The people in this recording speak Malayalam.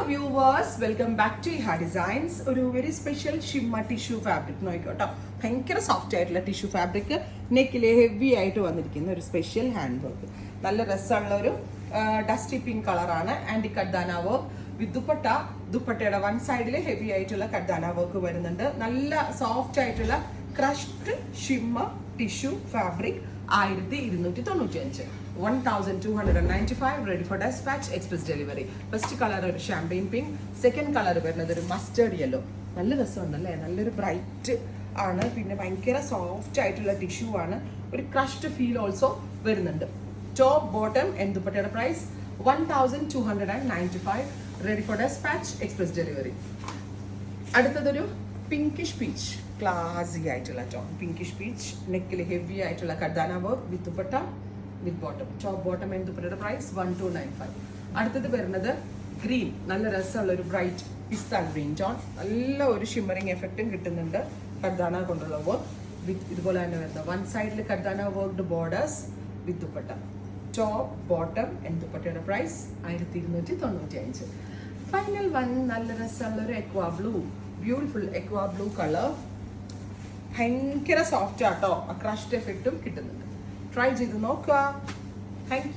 Viewers, welcome back to Iha designs. ഒരു very special shimmer tissue fabric നോക്കിക്കോട്ടോ. ഭയങ്കര സോഫ്റ്റ് ആയിട്ടുള്ള ടിഷ്യൂ ഫാബ്രിക്, നെക്കിൽ ഹെവി ആയിട്ട് വന്നിരിക്കുന്ന ഒരു സ്പെഷ്യൽ ഹാൻഡ് വർക്ക്. നല്ല രസമുള്ള ഒരു ഡസ്റ്റി പിങ്ക് കളറാണ്. ആൻറ്റി കഡ്ദാന വർക്ക് വിത്ത് ദുപ്പട്ട. ദുപ്പട്ടയുടെ വൺ സൈഡിൽ ഹെവി ആയിട്ടുള്ള കഡ്ദാന വർക്ക് വരുന്നുണ്ട്. നല്ല സോഫ്റ്റ് ആയിട്ടുള്ള crushed ഷിമ്മ tissue fabric 1295. 1295, ready for dispatch, express delivery. First colour ഒരു ഷാമ്പെയിൻ പിങ്ക്, സെക്കൻഡ് കളർ വരുന്നത് ഒരു മസ്റ്റേർഡ് യെല്ലോ. നല്ല രസമുണ്ടല്ലേ, നല്ലൊരു ബ്രൈറ്റ് ആണ്. പിന്നെ ഭയങ്കര സോഫ്റ്റ് ആയിട്ടുള്ള ടിഷ്യൂ ആണ്. ഒരു ക്രഷ്ഡ് ഫീൽ ഓൾസോ വരുന്നുണ്ട്. ടോപ്പ് ബോട്ടം ആൻഡ് ദുപ്പട്ടയുടെ price 1295, ready for dispatch, express delivery. അടുത്തതൊരു പിങ്കിഷ് പീച്ച്, ക്ലാസി ആയിട്ടുള്ള ടോപ്പ് പിങ്കിഷ് പീച്ച്. നെക്കിൽ ഹെവി ആയിട്ടുള്ള കഡ്ദാന work with dupatta with bottom. Top bottom and ദുപ്പട്ടയുടെ പ്രൈസ് 1295. അടുത്തത് വരുന്നത് ഗ്രീൻ, നല്ല രസമുള്ള ഒരു ബ്രൈറ്റ് പിസ്ത ഗ്രീൻ ടോൺ. നല്ല ഒരു ഷിമ്മറിങ് എഫക്റ്റും കിട്ടുന്നുണ്ട് കഡ്ദാന കൊണ്ടുള്ള വർക്ക് വിത്ത് ഇതുപോലെ തന്നെ വരുന്നത്. വൺ സൈഡിൽ കഡ്ദാന worked borders with dupatta. Top bottom and ദുപ്പട്ടയുടെ പ്രൈസ് 1295. ഫൈനൽ വൺ, നല്ല രസമുള്ള ഒരു aqua blue, beautiful aqua blue colour. ഭയങ്കര സോഫ്റ്റ് ആട്ടോ, ക്രഷ്ഡ് എഫക്റ്റും കിട്ടുന്നുണ്ട്. ട്രൈ ചെയ്ത് നോക്കുക. Thank U.